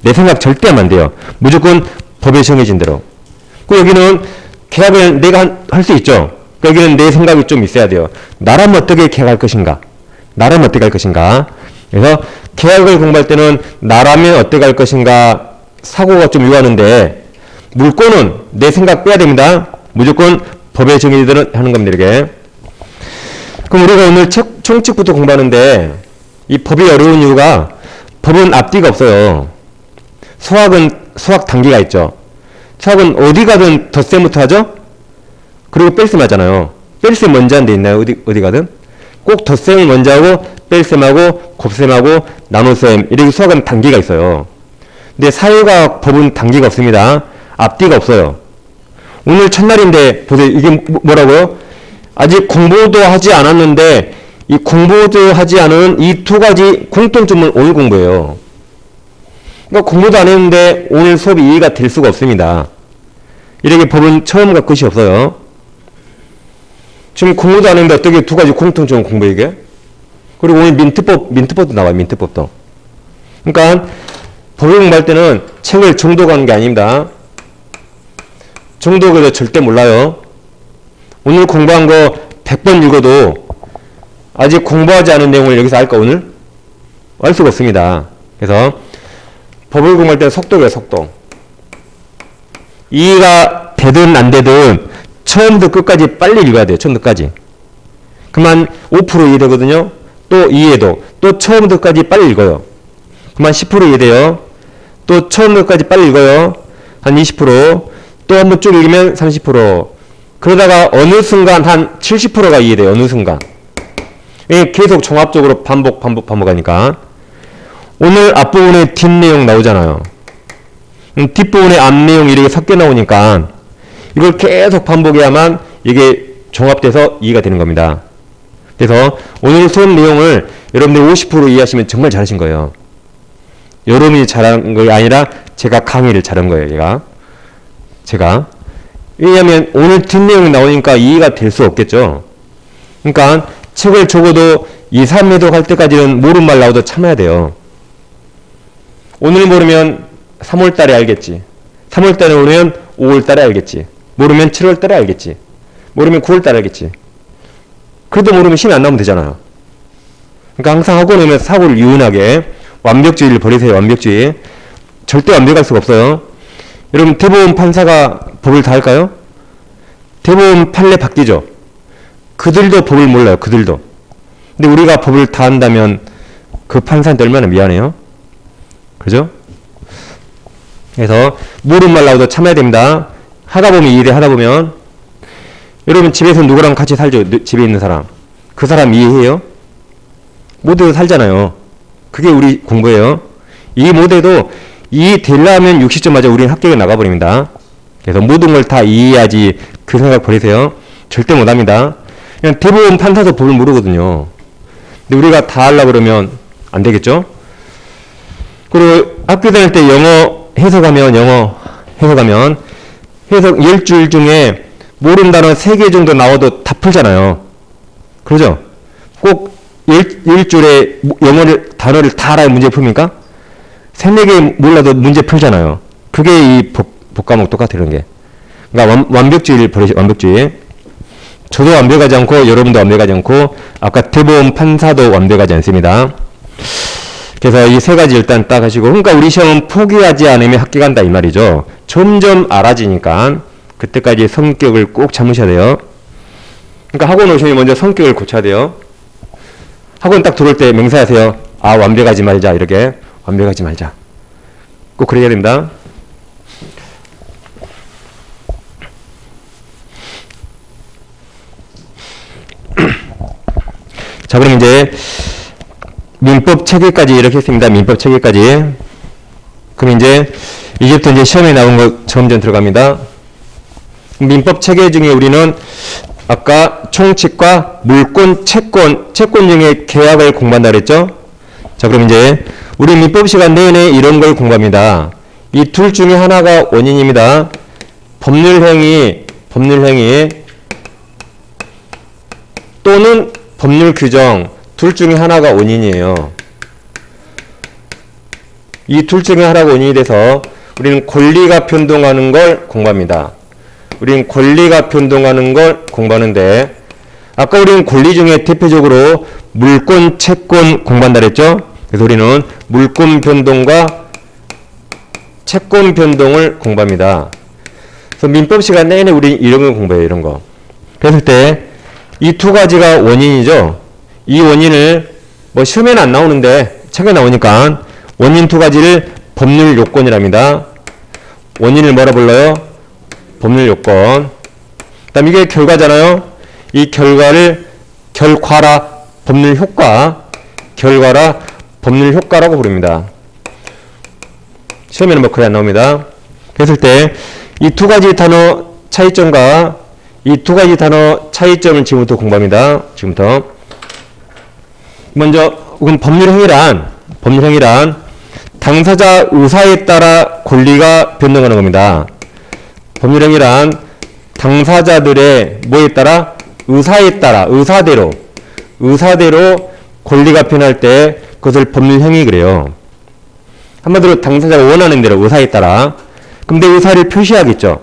내 생각 절대 하면 안 돼요. 무조건 법에 정해진 대로. 그 여기는 계약을 내가 할 수 있죠. 여기는 내 생각이 좀 있어야 돼요. 나라면 어떻게 계약할 것인가? 나라면 어떻게 할 것인가? 그래서 계약을 공부할 때는 나라면 어떻게 할 것인가 사고가 좀 요하는데, 물권은 내 생각 빼야 됩니다. 무조건 법에 정해진 대로 하는 겁니다. 이렇게. 그럼 우리가 오늘 총칙부터 공부하는데 이 법이 어려운 이유가 법은 앞뒤가 없어요. 수학은 수학 단계가 있죠. 수학은 어디 가든 덧셈부터 하죠. 그리고 뺄셈 하잖아요. 뺄셈 먼저 하는 데 있나요? 어디 가든? 꼭 덧셈을 먼저 하고 뺄셈하고 곱셈하고 나눗셈 이렇게 수학은 단계가 있어요. 근데 사회과학 법은 단계가 없습니다. 앞뒤가 없어요. 오늘 첫날인데 보세요. 이게 뭐라고요? 아직 공부도 하지 않았는데 이 공부도 하지 않은 이 두 가지 공통점을 오늘 공부해요. 그러니까 공부도 안 했는데 오늘 수업이 이해가 될 수가 없습니다. 이렇게 법은 처음과 끝이 없어요. 지금 공부도 안 했는데 어떻게 두 가지 공통점을 공부해 이게? 그리고 오늘 민트법도 나와요. 민트법도. 그러니까 법을 공부할 때는 책을 정독하는 게 아닙니다. 정독을 절대 몰라요. 오늘 공부한 거 100번 읽어도 아직 공부하지 않은 내용을 여기서 알까 오늘? 알 수가 없습니다. 그래서 법을 공부할 때는 속도예요. 속도. 이해가 되든 안 되든 처음부터 끝까지 빨리 읽어야 돼요. 처음부터 끝까지. 그만 5% 이해되거든요. 또 이해도. 또 처음부터 끝까지 빨리 읽어요. 그만 10% 이해돼요. 또 처음부터 끝까지 빨리 읽어요. 한 20%. 또 한번 쭉 읽으면 30%. 그러다가 어느 순간 한 70%가 이해돼요. 어느 순간. 계속 종합적으로 반복하니까. 오늘 앞부분에 뒷내용 나오잖아요. 뒷부분에 앞내용 이렇게 섞여 나오니까 이걸 계속 반복해야만 이게 종합돼서 이해가 되는 겁니다. 그래서 오늘 수업 내용을 여러분들 50% 이해하시면 정말 잘하신 거예요. 여러분이 잘한 게 아니라 제가 강의를 잘한 거예요. 제가. 왜냐하면 오늘 뒷내용이 나오니까 이해가 될 수 없겠죠. 그러니까 책을 적어도 2, 3회독 할 때까지는 모르는 말 나오도 참아야 돼요. 오늘 모르면 3월 달에 알겠지. 3월 달에 모르면 5월 달에 알겠지. 모르면 7월 달에 알겠지. 모르면 9월 달에 알겠지. 그래도 모르면 시험이 안 나오면 되잖아요. 그러니까 항상 학원에 오면 사고를 유연하게 완벽주의를 버리세요. 완벽주의. 절대 완벽할 수가 없어요. 여러분 대법원 판사가 법을 다 할까요? 대법원 판례 바뀌죠. 그들도 법을 몰라요. 그들도. 근데 우리가 법을 다 한다면 그 판사한테 얼마나 미안해요. 그죠? 그래서 모르는 말 나오도 참아야 됩니다. 하다 보면 이해돼. 하다 보면 여러분 집에서 누구랑 같이 살죠? 집에 있는 사람. 그 사람 이해해요? 모두 살잖아요. 그게 우리 공부예요. 이 못해도 이해되려면 60점 맞아 우리는 합격에 나가버립니다. 그래서 모든 걸 다 이해해야지 그 생각 버리세요. 절대 못합니다. 그냥 대법원 판사도 법을 모르거든요. 근데 우리가 다 하려고 그러면 안 되겠죠? 그리고 학교 다닐 때 영어 해석하면 해석 10줄 중에 모르는 단어 3개 정도 나와도 다 풀잖아요. 그러죠? 꼭 10줄에 영어를 단어를 다 알아야 문제 풉니까? 3, 4개 몰라도 문제 풀잖아요. 그게 이 복과목 똑같아요. 이런 게. 그러니까 완벽주의를 버리시 완벽주의. 저도 완벽하지 않고 여러분도 완벽하지 않고 아까 대법원 판사도 완벽하지 않습니다. 그래서 이 세 가지 일단 딱 하시고 그러니까 우리 시험은 포기하지 않으면 합격한다 이 말이죠. 점점 알아지니까 그때까지 성격을 꼭 잡으셔야 돼요. 그러니까 학원 오시면 먼저 성격을 고쳐야 돼요. 학원 딱 들어올 때 맹세하세요. 아 완벽하지 말자 이렇게 완벽하지 말자. 꼭 그래야 됩니다. 자 그럼 이제 민법 체계까지 이렇게 했습니다. 민법 체계까지. 그럼 이제부터 이제 시험에 나온 거 점점 들어갑니다. 민법 체계 중에 우리는 아까 총칙과 물권, 채권 중에 계약을 공부한다 그랬죠? 자 그럼 이제 우리 민법 시간 내내 이런 걸 공부합니다. 이 둘 중에 하나가 원인입니다. 법률행위 또는 법률 규정 둘 중에 하나가 원인이에요. 이 둘 중에 하나가 원인이 돼서 우리는 권리가 변동하는 걸 공부합니다. 우리는 권리가 변동하는 걸 공부하는데 아까 우리는 권리 중에 대표적으로 물권, 채권 공부한다 그랬죠? 그래서 우리는 물권 변동과 채권 변동을 공부합니다. 그래서 민법 시간 내내 우리 이런 걸 공부해요. 이런 거. 그랬을 때 이 두 가지가 원인이죠. 이 원인을 뭐 시험에는 안 나오는데 책에 나오니까 원인 두 가지를 법률 요건이랍니다. 원인을 뭐라 불러요? 법률 요건. 그 다음 이게 결과잖아요. 이 결과를 결과라 법률 효과, 결과라 법률 효과라고 부릅니다. 시험에는 뭐 그래 안 나옵니다. 그랬을 때 이 두 가지 단어 차이점과 이 두 가지 단어 차이점을 지금부터 공부합니다. 지금부터. 먼저 법률행위란 당사자 의사에 따라 권리가 변동하는 겁니다. 법률행위란 당사자들의 뭐에 따라? 의사에 따라, 의사대로 권리가 변할 때 그것을 법률행위 그래요. 한마디로 당사자가 원하는 대로 의사에 따라. 근데 의사를 표시하겠죠.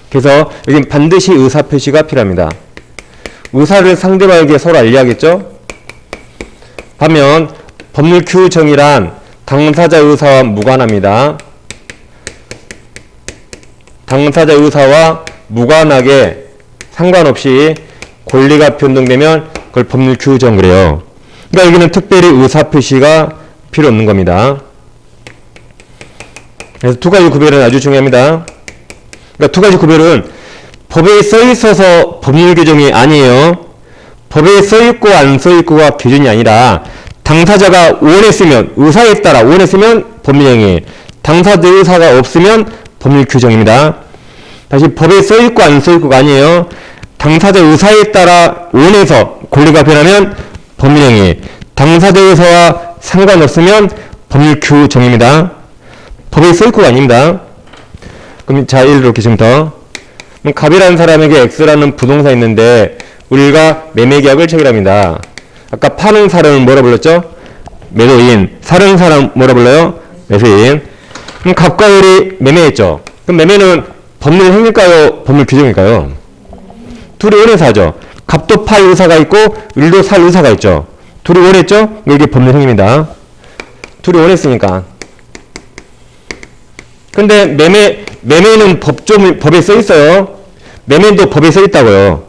그래서 여긴 반드시 의사 표시가 필요합니다. 의사를 상대방에게 서로 알려야겠죠. 반면 법률 규정이란 당사자 의사와 무관합니다. 당사자 의사와 무관하게 상관없이 권리가 변동되면 그걸 법률 규정 그래요. 그러니까 여기는 특별히 의사 표시가 필요 없는 겁니다. 그래서 두 가지 구별은 아주 중요합니다. 그러니까 두 가지 구별은 법에 써 있어서 법률 규정이 아니에요. 법에 써 있고 안 써 있고가 기준이 아니라 당사자가 원했으면 의사에 따라 원했으면 법률행위, 당사자 의사가 없으면 법률 규정입니다. 다시 법에 써 있고 안 써 있고가 아니에요. 당사자 의사에 따라 원해서 권리가 변하면 법률행위, 당사자 의사와 상관없으면 법률 규정입니다. 법에 써 있고가 아닙니다. 그럼 자 예를 들어 지금부터 갑이라는 사람에게 X라는 부동산이 있는데 우리가 매매계약을 체결합니다. 아까 파는 사람은 뭐라 불렀죠? 매도인. 사는 사람 뭐라 불러요? 매수인. 그럼 갑과 을이 매매했죠. 그럼 매매는 법률 행위일까요? 법률 규정일까요? 둘이 원해서 하죠. 갑도 팔 의사가 있고 을도 살 의사가 있죠. 둘이 원했죠? 이게 법률 행위입니다. 둘이 원했으니까. 근데 매매는 법에 써 있어요. 매매도 법에 써 있다고요.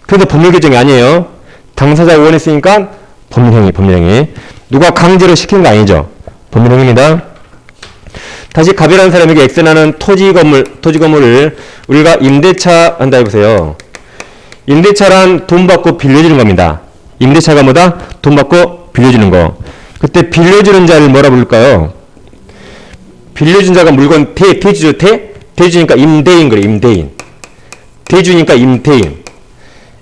그래서 법률 규정이 아니에요. 당사자가 원했으니까 법률행위. 누가 강제로 시킨 거 아니죠. 법률행위입니다. 다시 갑이라는 사람에게 X라는 토지 건물을 우리가 임대차 한다 해보세요. 임대차란 돈 받고 빌려주는 겁니다. 임대차가 뭐다? 돈 받고 빌려주는 거. 그때 빌려주는 자를 뭐라 부를까요? 빌려준 자가 물건 대주죠. 대주니까 임대인 그래. 임대인. 대주니까 임대인.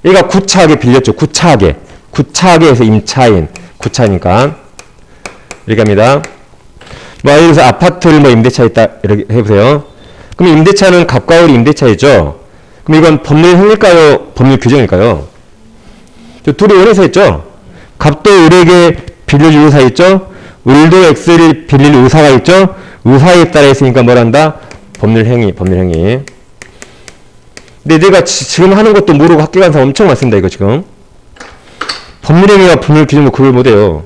얘가 구차하게 빌렸죠. 구차하게 해서 임차인. 구차니까 이렇게 합니다. 뭐 예를 들어서 아파트를 뭐 임대차 있다 이렇게 해보세요. 그럼 임대차는 갑과 을이 임대차였죠. 그럼 이건 법률 행위일까요? 법률 규정일까요? 둘이 원해서 했죠. 갑도 을에게 빌려줄 의사 있죠. 을도 X를 빌릴 의사가 있죠. 의사에 따라 했으니까 뭘 한다? 법률 행위. 근데 내가 지금 하는 것도 모르고 학교 간 사람 엄청 많습니다. 이거 지금. 법률 행위와 법률 규정도 구별 못해요.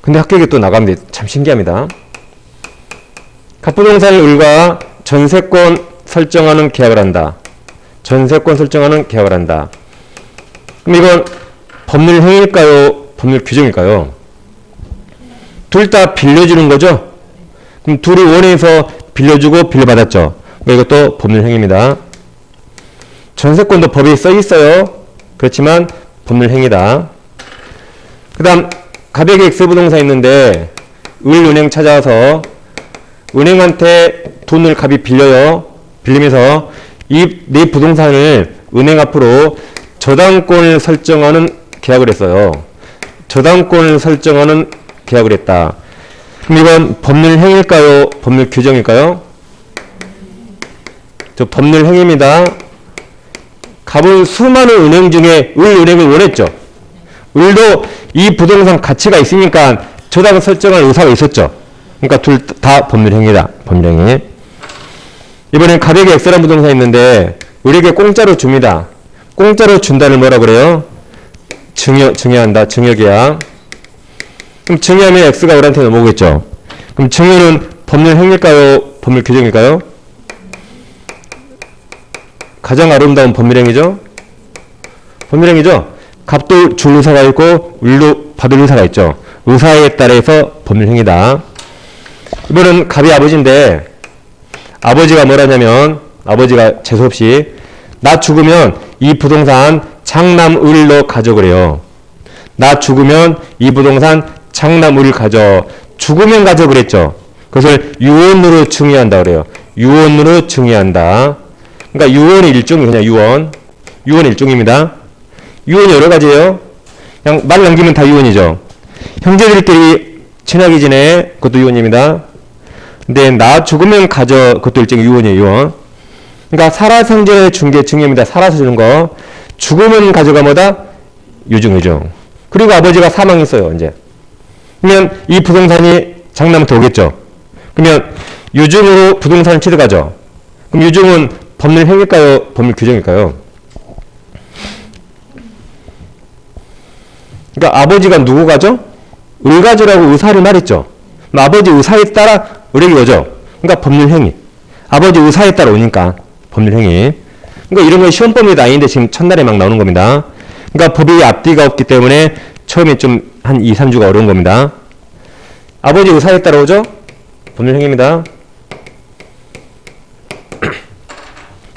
근데 학교에 또 나가면 참 신기합니다. 갑부동산을 을과 전세권 설정하는 계약을 한다. 그럼 이건 법률 행위일까요? 법률 규정일까요? 둘 다 빌려주는 거죠? 그럼 둘이 원해서 빌려주고 빌려받았죠? 이것도 법률 행위입니다. 전세권도 법에 써 있어요. 그렇지만 법률 행위다. 그 다음 갑에게 X부동산 있는데 을은행 찾아와서 은행한테 돈을 갑이 빌리면서 이 내 부동산을 은행 앞으로 저당권을 설정하는 계약을 했어요. 저당권을 설정하는 계약을 했다. 그럼 이건 법률 행위일까요? 법률 규정일까요? 저 법률 행위입니다. 갑은 수많은 은행 중에 을은행을 원했죠. 을도 이 부동산 가치가 있으니까 저당 설정할 의사가 있었죠. 그러니까 둘 다 법률 행위다. 법률 행위. 이번엔 갑에게 X라는 부동산이 있는데 을에게 공짜로 줍니다. 공짜로 준다를 뭐라 그래요? 증여한다. 증여계약. 그럼 증여하면 X가 을한테 넘어오겠죠. 그럼 증여는 법률 행위일까요? 법률 규정일까요? 가장 아름다운 법률 행위죠? 법률 행위죠? 갑도 줄 의사가 있고 을도 받을 의사가 있죠. 의사에 따라서 법률 행위다. 이번은 갑이 아버지인데 아버지가 뭐라냐면 아버지가 재수없이 나 죽으면 이 부동산 장남을로 가져 그래요. 나 죽으면 이 부동산 장남을 가져. 죽으면 가져 그랬죠. 그것을 유언으로 증여한다 그래요. 유언으로 증여한다. 그러니까 유언의 일종이 그냥 유언 일종입니다. 유언이 여러 가지예요. 그냥 말 남기면 다 유언이죠. 형제들끼리 친하게 지내. 그것도 유언입니다. 근데 나 죽으면 가져. 그것도 일종의 유언이에요. 유언. 그러니까 살아서 생전에 준 게 증여입니다. 살아서 주는 거. 죽으면 가져가 뭐다? 유증. 그리고 아버지가 사망했어요. 이제. 그러면 이 부동산이 장남한테 오겠죠. 그러면 유증으로 부동산을 취득하죠. 그럼 유증은 법률 행위일까요? 법률 규정일까요? 그러니까 아버지가 누구 가죠? 을 가져라고 의사를 말했죠. 아버지 의사에 따라 을에게 오죠. 그러니까 법률 행위. 아버지 의사에 따라 오니까 법률 행위. 그러니까 이런 건 시험범위도 아닌데 지금 첫날에 막 나오는 겁니다. 그러니까 법이 앞뒤가 없기 때문에 처음에 좀 한 2, 3주가 어려운 겁니다. 아버지 의사에 따라 오죠? 법률 행위입니다.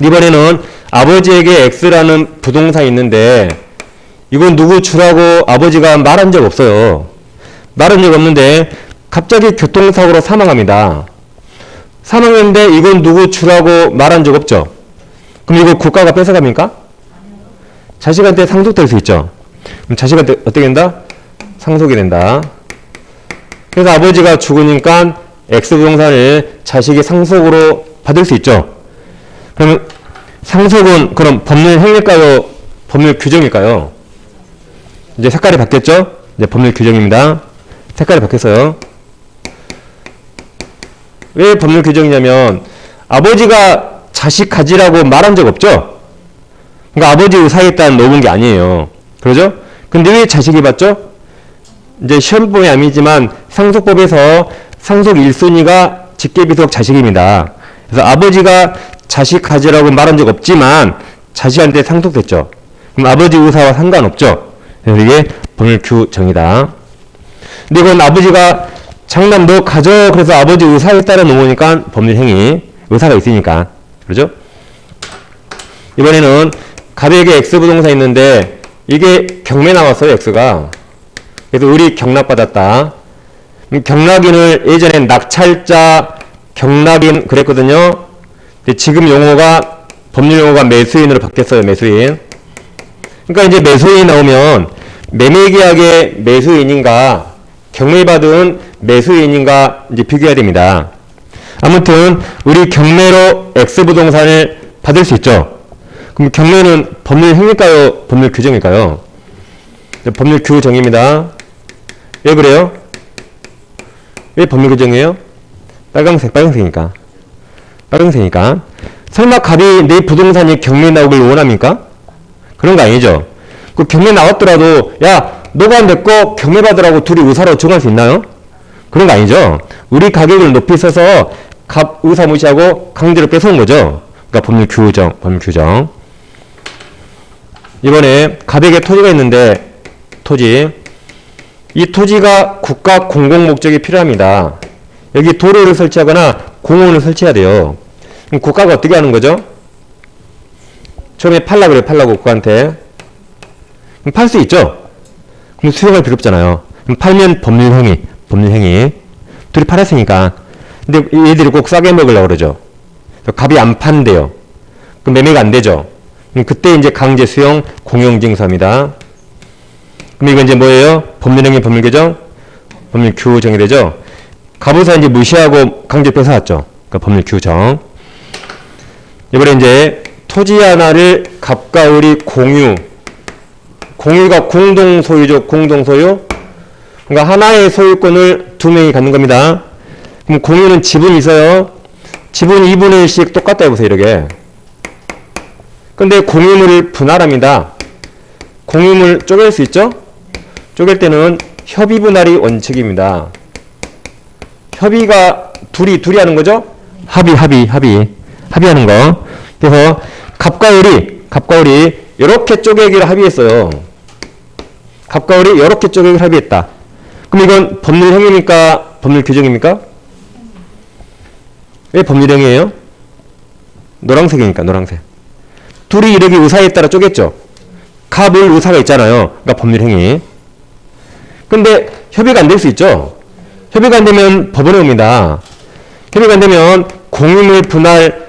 이번에는 아버지에게 X라는 부동산이 있는데 이건 누구 주라고 아버지가 말한 적 없어요. 말한 적 없는데 갑자기 교통사고로 사망합니다. 사망했는데 이건 누구 주라고 말한 적 없죠. 그럼 이거 국가가 뺏어갑니까? 자식한테 상속될 수 있죠. 그럼 자식한테 어떻게 된다? 상속이 된다. 그래서 아버지가 죽으니까 X부동산을 자식이 상속으로 받을 수 있죠. 그러면 상속은 그럼 법률 행위일까요? 법률 규정일까요? 이제 색깔이 바뀌었죠? 이제 법률 규정입니다. 색깔이 바뀌었어요. 왜 법률 규정이냐면 아버지가 자식 가지라고 말한 적 없죠? 그러니까 아버지 의사에 따라 놓은 게 아니에요. 그러죠? 근데 왜 자식이 받죠? 이제 시험법이 아니지만 상속법에서 상속 1순위가 직계비속 자식입니다. 그래서 아버지가 자식 가지라고 말한 적 없지만 자식한테 상속됐죠. 그럼 아버지 의사와 상관없죠. 그래서 이게 법률 규정이다. 근데 이건 아버지가 장남 너 가져 그래서 아버지 의사에 따라 놓으니까 법률 행위. 의사가 있으니까. 그러죠? 이번에는 갑에게 X 부동산 있는데 이게 경매 나왔어요. X가. 그래서 을이 경락받았다. 경락인을 예전엔 낙찰자 경락인 그랬거든요. 근데 지금 용어가 법률 용어가 매수인으로 바뀌었어요. 매수인. 그러니까 이제 매수인이 나오면 매매계약의 매수인인가 경매받은 매수인인가 이제 비교해야 됩니다. 아무튼 우리 경매로 X 부동산을 받을 수 있죠. 그럼 경매는 법률 행위일까요? 법률 규정일까요? 법률 규정입니다. 왜 그래요? 왜 법률 규정이에요? 빨강색이니까. 빨강색이니까. 설마 갑이 내 부동산이 경매 나오길 원합니까? 그런 거 아니죠. 그 경매 나왔더라도 야 너가 내 거 경매 받으라고 둘이 의사로 정할 수 있나요? 그런 거 아니죠. 우리 가격을 높이 써서 갑 의사 무시하고 강제로 뺏어온 거죠. 그러니까 법률 규정. 이번에 갑에게 토지가 있는데 이 토지가 국가 공공 목적이 필요합니다. 여기 도로를 설치하거나 공원을 설치해야 돼요. 그럼 국가가 어떻게 하는 거죠? 처음에 팔라고 국가한테. 그럼 팔 수 있죠? 그럼 수용할 필요 없잖아요. 그럼 팔면 법률 행위. 둘이 팔았으니까. 근데 얘들이 꼭 싸게 먹으려고 그러죠. 갑이 안 판대요. 그럼 매매가 안 되죠. 그럼 그때 이제 강제 수용 공용징수합니다. 그럼 이건 이제 뭐예요? 법률 행위, 법률 규정? 법률 규정이 되죠. 갑의사 이제 무시하고 강제 뺏어왔죠. 그러니까 법률 규정. 이번에 이제 토지 하나를 갑과 을이 공유가 공동 소유죠. 공동 소유. 그러니까 하나의 소유권을 두 명이 갖는 겁니다. 그럼 공유는 지분이 있어요. 지분 2분의 1씩 똑같다 해보세요. 이렇게. 근데 공유물을 분할합니다. 공유물 쪼갤 수 있죠? 쪼갤 때는 협의 분할이 원칙입니다. 협의가 둘이 하는 거죠? 합의하는 거. 그래서 갑과 을이 이렇게 쪼개기를 합의했어요. 갑과 을이 이렇게 쪼개기를 합의했다. 그럼 이건 법률 행위입니까? 법률 규정입니까? 왜 법률 행위예요? 노란색이니까 노란색. 둘이 이렇게 의사에 따라 쪼갰죠. 갑을 의사가 있잖아요. 그러니까 법률 행위. 근데 협의가 안 될 수 있죠. 협의가 안 되면 법원에 옵니다. 협의가 안 되면 공유 분할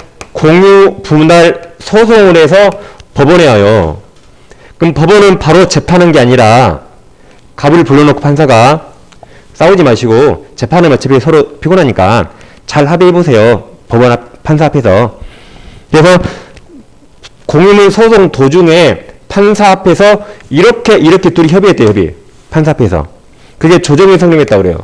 소송을 해서 법원에 와요. 그럼 법원은 바로 재판한 게 아니라 갑을 불러놓고 판사가 싸우지 마시고 재판을 어차피 서로 피곤하니까 잘 합의해보세요. 법원 판사 앞에서. 그래서 공유물 소송 도중에 판사 앞에서 이렇게 둘이 협의했대요. 협의. 판사 앞에서. 그게 조정이 성립했다고 그래요.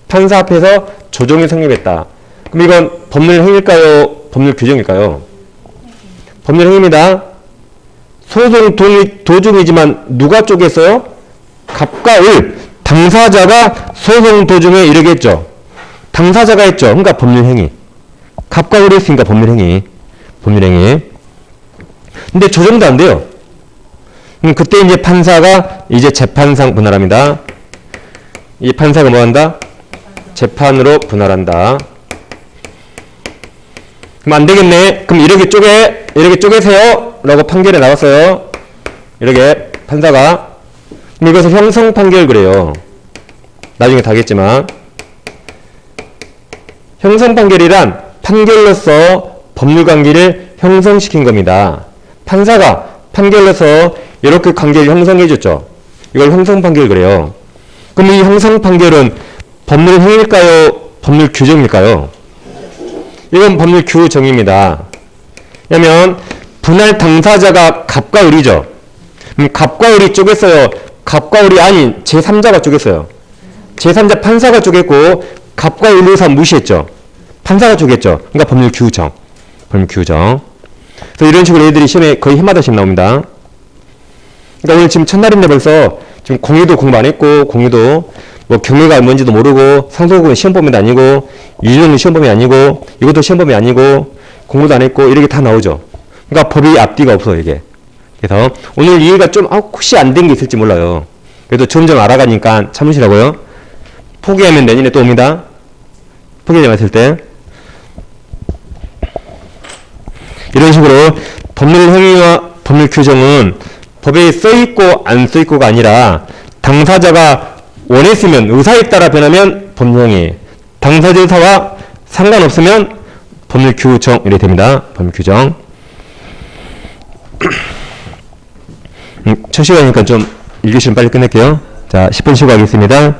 판사 앞에서 조정이 성립했다. 그럼 이건 법률 행위일까요? 법률 규정일까요? 법률 행위입니다. 소송 도중이지만 누가 쪼갰어요? 갑과 을. 당사자가 소송 도중에 이렇게 했죠. 당사자가 했죠. 그러니까 법률 행위. 갑과 을이 했으니까 법률 행위. 근데 조정도 안 돼요. 그때 이제 판사가 이제 재판상 분할합니다. 이 판사가 뭐 한다? 재판으로 분할한다. 그럼 안 되겠네. 그럼 이렇게 쪼개세요. 라고 판결에 나왔어요. 이렇게 판사가. 그럼 이것을 형성 판결 그래요. 나중에 다겠지만. 형성 판결이란 판결로서 법률 관계를 형성시킨 겁니다. 판사가 판결로서 이렇게 관계를 형성해줬죠. 이걸 형성 판결 그래요. 그럼 이 형성 판결은 법률 행위일까요? 법률 규정일까요? 이건 법률 규정입니다. 왜냐면 분할 당사자가 갑과 을이죠. 갑과 을이 쪼갰어요. 갑과 을이 아닌 제3자가 쪼갰어요. 제3자 판사가 쪼갰고 갑과 을 의사 무시했죠. 판사가 쪼갰죠. 그러니까 법률 규정. 그래서 이런 식으로 애들이 시험에 거의 해마다씩 나옵니다. 그러니까 오늘 지금 첫날인데 벌써 지금 공유도 공부 안 했고 공유도 뭐 경매가 뭔지도 모르고 상속은 시험 범위도 아니고 유죄는 시험 범위 아니고 이것도 시험 범위 아니고 공부도 안 했고 이렇게 다 나오죠. 그러니까 법이 앞뒤가 없어 이게. 그래서 오늘 이해가 좀 혹시 안 된 게 있을지 몰라요. 그래도 점점 알아가니까 참으시라고요. 포기하면 내년에 또 옵니다. 포기하지 마실 때. 이런 식으로 법률 행위와 법률 규정은 법에 써있고 안 써있고가 아니라 당사자가 원했으면 의사에 따라 변하면 법률 행위, 당사자 의사와 상관없으면 법률 규정 이렇게 됩니다. 법률 규정. 첫 시간이니까 좀 1교시는 빨리 끝낼게요. 자, 10분 쉬고 하겠습니다.